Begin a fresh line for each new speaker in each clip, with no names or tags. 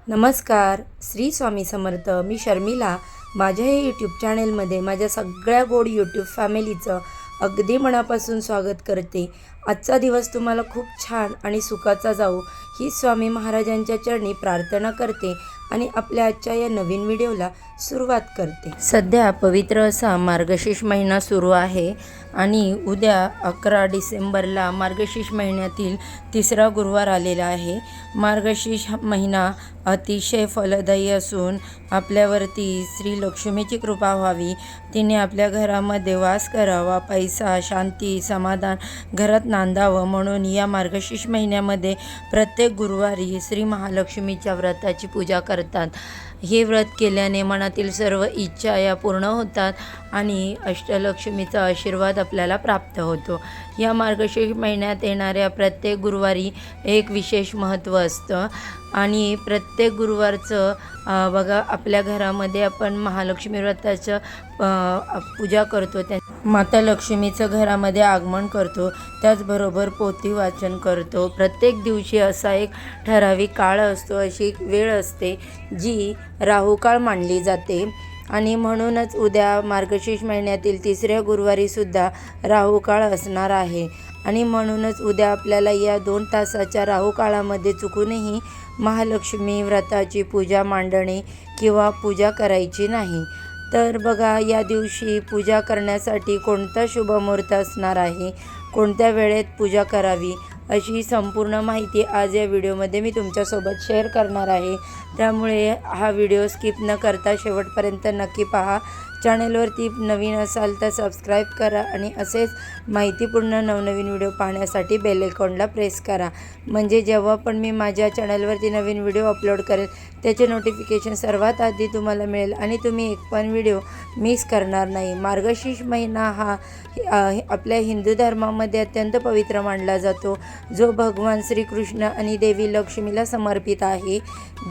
नमस्कार. श्री स्वामी समर्थ. मी शर्मिला. माझ्या हे यूट्यूब चॅनेलमध्ये माझ्या सगळ्या गोड यूट्यूब फॅमिलीचं अगदी मनापासून स्वागत करते. आजचा दिवस तुम्हाला खूप छान आणि सुखाचा जाऊ ही स्वामी महाराजांच्या चरणी प्रार्थना करते आणि आपल्या आजच्या या नवीन व्हिडिओला सुरुवात करते. सध्या पवित्र असा मार्गशीर्ष महिना सुरू आहे आणि उद्या 11 डिसेंबरला मार्गशीर्ष महिन्यातील तिसरा गुरुवार आलेला आहे. मार्गशीर्ष महिना अतिशय फलदायी असून आपल्यावरती श्री लक्ष्मीची कृपा व्हावी, तिने आपल्या घरामध्ये वास करावा, पैसा, शांती, समाधान घरात नांदावं म्हणून या मार्गशीर्ष महिन्यामध्ये प्रत्येक गुरुवारी श्री महालक्ष्मीच्या व्रताची पूजा करतात. हे व्रत केल्याने मनातील सर्व इच्छा या पूर्ण होतात आणि अष्टलक्ष्मीचा आशीर्वाद आपल्याला प्राप्त होतो. या मार्गशीर्ष महिन्यात येणाऱ्या प्रत्येक गुरुवारी एक विशेष महत्त्व असतं आणि प्रत्येक गुरुवारचं बघा आपल्या घरामध्ये आपण महालक्ष्मी व्रताचं पूजा करतो, त्या माता लक्ष्मीचं घरामध्ये आगमन करतो, त्याचबरोबर पोथी वाचन करतो. प्रत्येक दिवशी असा एक ठराविक काळ असतो, अशी एक वेळ असते जी राहुकाळ मानली जाते आणि म्हणूनच उद्या मार्गशीर्ष महिन्यातील तिसऱ्या गुरुवारीसुद्धा राहुकाळ असणार आहे आणि म्हणूनच उद्या आपल्याला या 2 तासाच्या राहुकाळामध्ये चुकूनही महालक्ष्मी व्रताची पूजा मांडणे किंवा पूजा करायची नाही. तर बघा या दिवशी पूजा करण्यासाठी कोणता शुभ मुहूर्त असणार आहे, कोणत्या वेळेत पूजा करावी अशी संपूर्ण माहिती आज या व्हिडिओमध्ये मी तुमच्यासोबत शेअर करणार आहे. त्यामुळे हा व्हिडिओ स्किप न करता शेवटपर्यंत नक्की पहा. चॅनलवरती नवीन असाल तर सबस्क्राईब करा आणि असेच माहितीपूर्ण नवनवीन व्हिडिओ पाहण्यासाठी बेल आयकॉनला प्रेस करा, म्हणजे जेव्हा पण मी माझ्या चॅनलवरती नवीन व्हिडिओ अपलोड करेल त्याचे नोटिफिकेशन सर्वात आधी तुम्हाला मिळेल आणि तुम्ही एक पण व्हिडिओ मिस करणार नाही. मार्गशीर्ष महिना हा आपल्या हिंदू धर्मामध्ये अत्यंत पवित्र मानला जातो, जो भगवान श्रीकृष्ण आणि देवी लक्ष्मीला समर्पित आहे.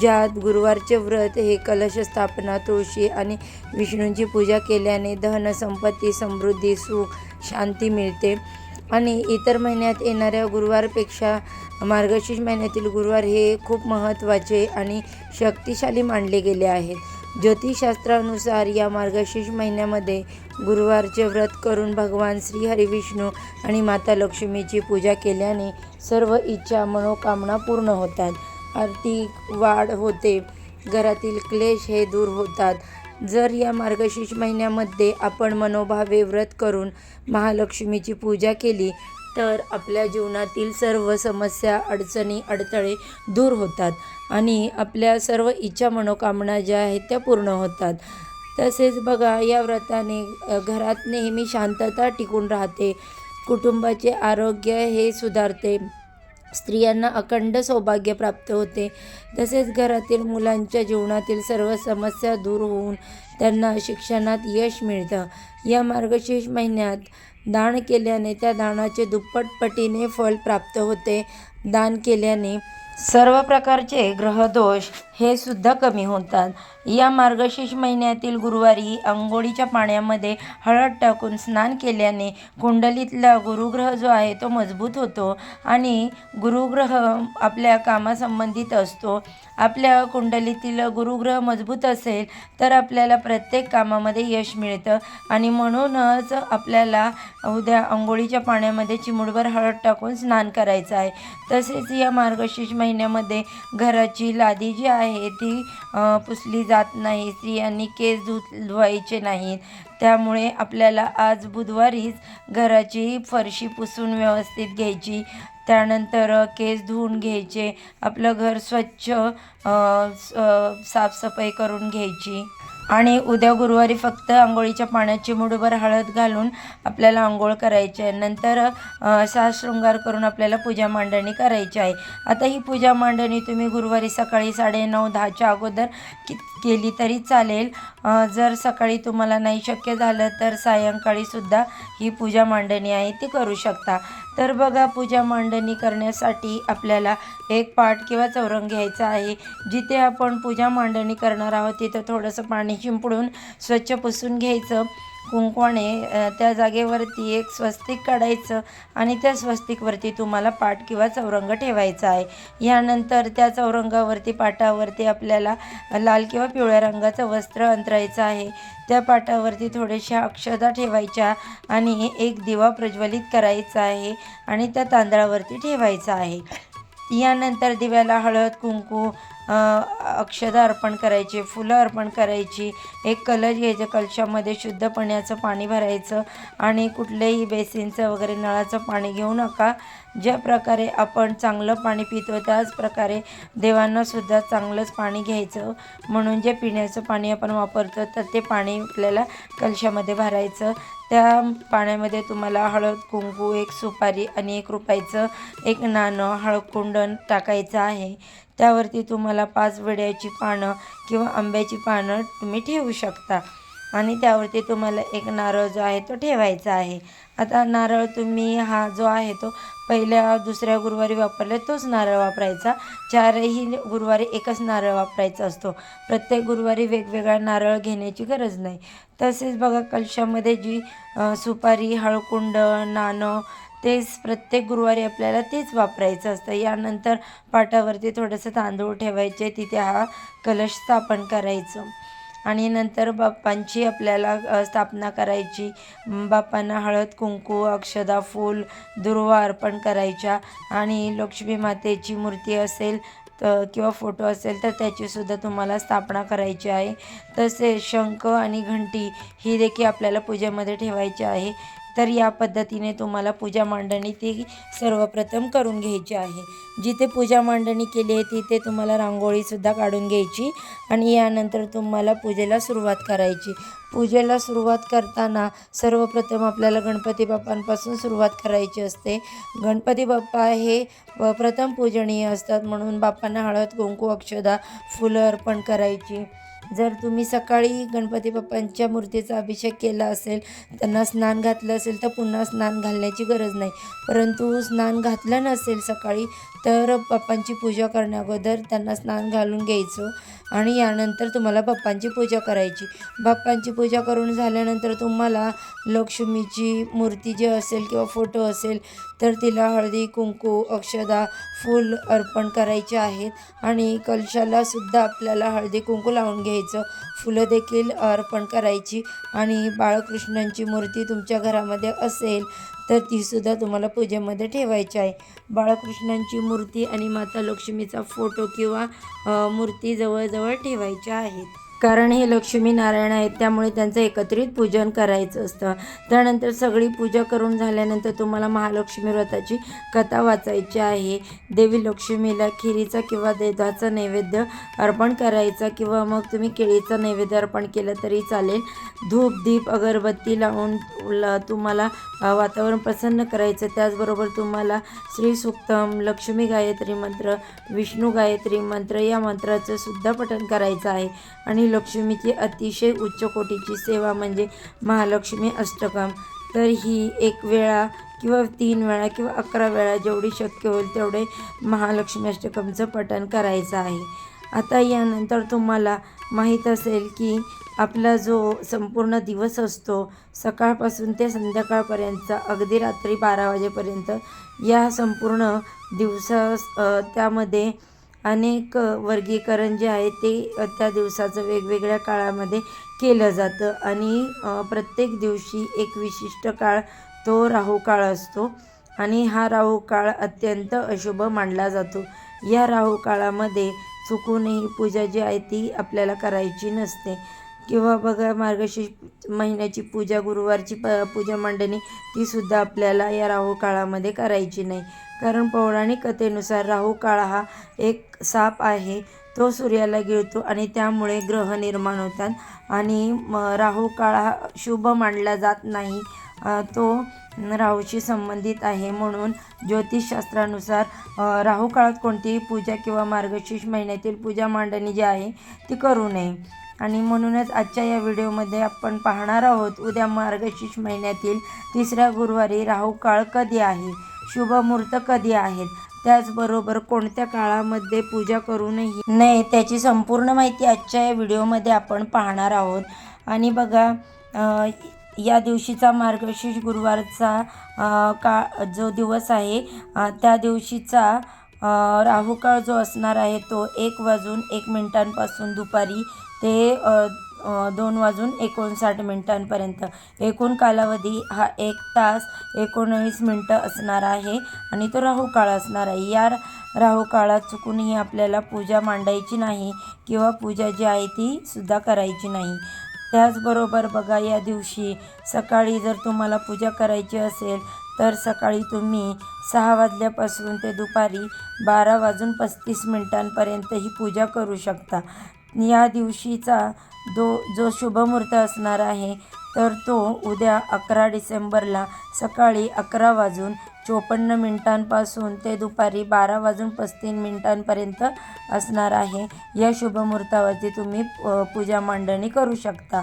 ज्यात गुरुवारचे व्रत हे कलश स्थापना, तुळशी आणि विष्णूंची पूजा केल्याने धन, संपत्ती, समृद्धी, सुख, शांती मिळते आणि इतर महिन्यात येणाऱ्या गुरुवारपेक्षा मार्गशीर्ष महिन्यातील गुरुवार हे खूप महत्त्वाचे आणि शक्तिशाली मानले गेले आहेत. ज्योतिषशास्त्रानुसार या मार्गशीर्ष महिन्यामध्ये गुरुवारचे व्रत करून भगवान श्री हरिविष्णू आणि माता लक्ष्मीची पूजा केल्याने सर्व इच्छा मनोकामना पूर्ण होतात, आर्थिक वाढ होते, घरातील क्लेश हे दूर होतात. जर या मार्गशीर्ष महिन्यामध्ये आपण मनोभावे व्रत करून महालक्ष्मीची पूजा केली तर आपल्या जीवनातील सर्व समस्या, अडचणी, अडथळे दूर होतात आणि आपल्या सर्व इच्छा मनोकामना ज्या आहेत त्या पूर्ण होतात. तसेच बघा या व्रताने घरात नेहमी शांतता टिकून राहते, कुटुंबाचे आरोग्य हे सुधारते, स्त्रियांना अखंड सौभाग्य प्राप्त होते, तसेच घरातील मुलांच्या जीवनातील सर्व समस्या दूर होऊन त्यांना शिक्षणात यश मिळतं. या मार्गशीर्ष महिन्यात दान केल्याने त्या दानाचे दुप्पट पटीने फळ प्राप्त होते. दान केल्याने सर्व प्रकारचे ग्रहदोष हे सुद्धा कमी होतात. या मार्गशीर्ष महिन्यातील गुरुवारी अंघोळीच्या पाण्यामध्ये हळद टाकून स्नान केल्याने कुंडलीतला गुरुग्रह जो आहे तो मजबूत होतो आणि गुरुग्रह आपल्या कामासंबंधित असतो. आपल्या कुंडलीतील गुरुग्रह मजबूत असेल तर आपल्याला प्रत्येक कामामध्ये यश मिळतं आणि म्हणूनच आपल्याला उद्या अंघोळीच्या पाण्यामध्ये चिमूटभर हळद टाकून स्नान करायचं आहे. तसेच या मार्गशीर्ष महिन्यामध्ये घराची लादी जी आहे ती पुसली जात नाही, स्त्रियांनी केस धुवायचे नाहीत. त्यामुळे आपल्याला आज बुधवारीच घराची फरशी पुसून व्यवस्थित घ्यायची, त्यानंतर केस धुवून घ्यायचे, आपलं घर स्वच्छ साफसफाई करून घ्यायची आणि उद्या गुरुवारी फक्त अंघोळीच्या पाण्यात चिमूटभर हळद घालून आपल्याला अंघोळ करायची आहे. नंतर साजशृंगार करून आपल्याला पूजा मांडणी करायची आहे. आता ही पूजा मांडणी तुम्ही गुरुवारी सकाळी 9:30-10च्या अगोदर केली तरी चालेल. जर सकाळी तुम्हाला नाही शक्य झालं तर सायंकाळीसुद्धा ही पूजा मांडणी आहे ती करू शकता. तर बघा पूजा मांडणी करण्यासाठी आपल्याला एक पाट किंवा चौरंग घ्यायचा आहे. जिथे आपण पूजा मांडणी करणार आहोत तिथं थोडंसं पाणी शिंपडून स्वच्छ पुसून घ्यायचं कुंकवाने त्या जागेवरती एक स्वस्तिक काढायचं आणि त्या स्वस्तिकवरती तुम्हाला पाट किंवा चौरंग ठेवायचा आहे. यानंतर त्या चौरंगावरती पाटावरती आपल्याला लाल किंवा पिवळ्या रंगाचं वस्त्र अंतरायचं आहे. त्या पाटावरती थोड्याशा अक्षता ठेवायच्या आणि एक दिवा प्रज्वलित करायचा आहे आणि त्या तांदळावरती ठेवायचा आहे. यानंतर दिव्याला हळद, कुंकू, अक्षता अर्पण करायचे, फुलं अर्पण करायची. एक कलश घ्यायचं, कलशामध्ये शुद्ध पाण्याचं पाणी भरायचं आणि कुठल्याही बेसिनचं वगैरे नळाचं पाणी घेऊ नका. ज्या प्रकारे आपण चांगलं पाणी पितो त्याच प्रकारे देवांनासुद्धा चांगलंच पाणी घ्यायचं. म्हणून जे पिण्याचं पाणी आपण वापरतो तर ते पाणी आपल्याला कलशामध्ये भरायचं. त्या पाण्यामध्ये तुम्हाला हळद, कुंकू, एक सुपारी आणि ₹1 एक नाणं, हळकुंड टाकायचं आहे. त्यावरती तुम्हाला 5 विड्याची पानं किंवा आंब्याची पानं तुम्ही ठेवू शकता आणि त्यावरती तुम्हाला एक नारळ जो आहे तो ठेवायचा आहे. आता नारळ तुम्ही हा जो आहे तो पहिल्या दुसऱ्या गुरुवारी वापरले तोच नारळ वापरायचा. 4ही गुरुवारी एकच नारळ वापरायचा असतो. प्रत्येक गुरुवारी वेगवेगळा नारळ घेण्याची गरज नाही. तसेच बघा कलशामध्ये जी सुपारी, हळकुंड, नाणं तेच प्रत्येक गुरुवारी आपल्याला तेच वापरायचं असतं. यानंतर पाटावरती थोडंसं तांदूळ ठेवायचे, तिथे हा कलश स्थापन करायचं आणि नंतर बाप्पांची आपल्याला स्थापना करायची. बाप्पांना हळद, कुंकू, अक्षदा, फूल, दुर्वा अर्पण करायच्या आणि लक्ष्मी मातेची मूर्ती असेल किंवा फोटो असेल तर त्याचीसुद्धा तुम्हाला स्थापना करायची आहे. तसेच शंख आणि घंटी ही देखील आपल्याला पूजेमध्ये ठेवायची आहे. तर या पद्धतीने तुम्हाला पूजा मांडणी ती सर्वप्रथम करून घ्यायची आहे. जिथे पूजा मांडणी केली आहे तिथे तुम्हाला रांगोळीसुद्धा काढून घ्यायची आणि यानंतर तुम्हाला पूजेला सुरुवात करायची. पूजेला सुरुवात करताना सर्वप्रथम आपल्याला गणपती बाप्पांपासून सुरुवात करायची असते. गणपती बाप्पा हे प्रथम पूजनीय असतात म्हणून बाप्पांना हळद, कुंकू, अक्षदा, फुलं अर्पण करायची. जर तुम्ही सकाळी गणपती बाप्पांच्या मूर्तीचा अभिषेक केला असेल, त्यांना स्नान घातलं असेल तर पुन्हा स्नान घालण्याची गरज नाही. परंतु स्नान घातलं नसेल सकाळी तर बाप्पांची पूजा करण्याअगोदर त्यांना स्नान घालून घ्यायचं आणि यानंतर तुम्हाला बाप्पांची पूजा करायची. बाप्पांची पूजा करून झाल्यानंतर तुम्हाला लक्ष्मीची मूर्ती जी असेल किंवा फोटो असेल तर तिला हळदी, कुंकू, अक्षदा, फूल अर्पण करायचे आहेत आणि कलशालासुद्धा आपल्याला हळदी, कुंकू लावून घ्यायचं. फुलं देखील अर्पण करायची आणि बाळकृष्णांची मूर्ती तुमच्या घरामध्ये असेल तर तीसुद्धा तुम्हाला पूजेमध्ये ठेवायची आहे. बाळकृष्णांची मूर्ती आणि माता लक्ष्मीचा फोटो किंवा मूर्ती जवळजवळ ठेवायच्या आहेत. कारण हे लक्ष्मी नारायण आहेत त्यामुळे त्यांचं एकत्रित पूजन करायचं असतं. त्यानंतर सगळी पूजा करून झाल्यानंतर तुम्हाला महालक्ष्मी व्रताची कथा वाचायची आहे. देवी लक्ष्मीला खिरीचा किंवा दुधाचा नैवेद्य अर्पण करायचा किंवा मग तुम्ही केळीचा नैवेद्य अर्पण केलं तरी चालेल. धूप, दीप, अगरबत्ती लावून तुम्हाला वातावरण प्रसन्न करायचं. त्याचबरोबर तुम्हाला श्री सूक्तम, लक्ष्मी गायत्री मंत्र, विष्णू गायत्री मंत्र या मंत्राचं सुद्धा पठण करायचं आहे आणि लक्ष्मीची अतिशय उच्च कोटीची सेवा म्हणजे महालक्ष्मी अष्टकम. तर ही 1 वेळा किंवा 3 वेळा किंवा 11 वेळा जेवढी शक्य होईल तेवढे महालक्ष्मी अष्टकमचं पठण करायचं आहे. आता यानंतर तुम्हाला माहीत असेल की आपला जो संपूर्ण दिवस असतो सकाळपासून ते संध्याकाळपर्यंत अगदी रात्री 12 वाजेपर्यंत या संपूर्ण दिवसा त्यामध्ये अनेक वर्गीकरण जे आहे ते त्या दिवसाचं वेगवेगळ्या काळामध्ये केलं जातं आणि प्रत्येक दिवशी एक विशिष्ट काळ तो राहू काळ असतो आणि हा राहू काळ अत्यंत अशुभ मानला जातो. या राहू काळामध्ये चुकूनही पूजा जी आहे ती आपल्याला करायची नसते किंवा बघा मार्गशीर्ष महिन्याची पूजा, गुरुवारची पूजा मांडणी तीसुद्धा आपल्याला या राहू काळामध्ये करायची नाही. कारण पौराणिक कथेनुसार राहू काळ हा एक साप आहे, तो सूर्याला गिळतो आणि त्यामुळे ग्रह निर्माण होतात आणि राहू काळ हा शुभ मानला जात नाही, तो राहूशी संबंधित आहे. म्हणून ज्योतिषशास्त्रानुसार राहू काळात कोणतीही पूजा किंवा मार्गशीर्ष महिन्यातील पूजा मांडणी जी आहे ती करू नये. आणि म्हणूनच आजच्या या व्हिडिओमध्ये आपण पाहणार आहोत उद्या मार्गशीर्ष महिन्यातील 3ऱ्या गुरुवारी राहू काळ कधी आहे, शुभ मुहूर्त कधी आहेत, त्याचबरोबर कोणत्या काळामध्ये पूजा करू नये त्याची संपूर्ण माहिती आजच्या या व्हिडिओमध्ये आपण पाहणार आहोत. आणि बघा या दिवशीचा मार्गशीर्ष गुरुवारचा जो दिवस आहे त्या दिवशीचा राहुकाळ जो असणार आहे तो 1:01 दुपारी ते 2:59 एकूण कालावधी हा 1 तास 19 मिनटं असणार आहे आणि तो राहुकाळ असणार आहे. या राहुकाळात चुकूनही आपल्याला पूजा मांडायची नाही किंवा पूजा जी आहे ती सुद्धा करायची नाही. त्याचबरोबर बघा, या दिवशी सकाळी जर तुम्हाला पूजा करायची असेल तर सकाळी तुम्ही 6 वाजल्यापासून ते दुपारी 12:35 ही पूजा करू शकता. या दिवशीचा जो शुभमुहूर्त असणार आहे तर तो उद्या 11 डिसेंबरला सकाळी 11:54 ते दुपारी 12:35 असणार आहे. या शुभमुहूर्तावरती तुम्ही पूजा मांडणी करू शकता.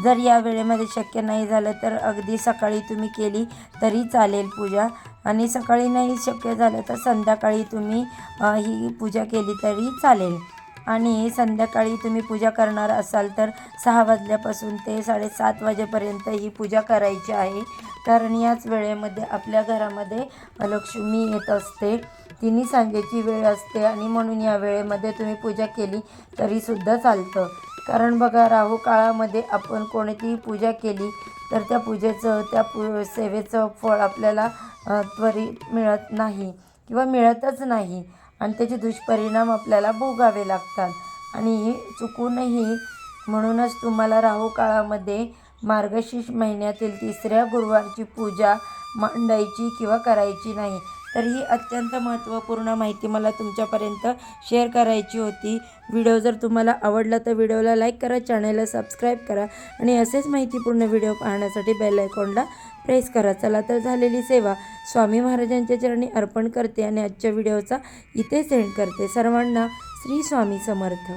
जर या वेळेमध्ये शक्य नाही झालं तर अगदी सकाळी तुम्ही केली तरी चालेल पूजा, आणि सकाळी नाही शक्य झालं तर संध्याकाळी तुम्ही ही पूजा केली तरी चालेल. आणि संध्याकाळी तुम्ही पूजा करणार असाल तर 6 वाजल्यापासून ते 7:30 वाजेपर्यंत ही पूजा करायची आहे. कारण याच वेळेमध्ये आपल्या घरामध्ये लक्ष्मी येत असते, तिन्ही सांजेची वेळ असते आणि म्हणून या वेळेमध्ये तुम्ही पूजा केली तरीसुद्धा चालतं. कारण बघा, राहू काळामध्ये आपण कोणतीही पूजा केली तर त्या पूजेचं सेवेचं फळ आपल्याला त्वरित मिळत नाही किंवा मिळतच नाही आणि त्याचे दुष्परिणाम आपल्याला भोगावे लागतात. आणि चुकूनही म्हणूनच तुम्हाला राहू काळामध्ये मार्गशीर्ष महिन्यातील 3ऱ्या गुरुवारची पूजा मांडायची किंवा करायची नाही. तर ही अत्यंत महत्त्वपूर्ण माहिती मला तुमच्यापर्यंत शेअर करायची होती. व्हिडिओ जर तुम्हाला आवडला तर व्हिडिओला लाईक करा, चॅनलला सबस्क्राईब करा आणि असेच माहितीपूर्ण व्हिडिओ पाहण्यासाठी बेल आयकॉनला प्रेस करा. चला तर, झालेली सेवा स्वामी महाराजांच्या चरणी अर्पण करते आणि आजच्या व्हिडिओचा इथे सेंड करते. सर्वांना श्री स्वामी समर्थ.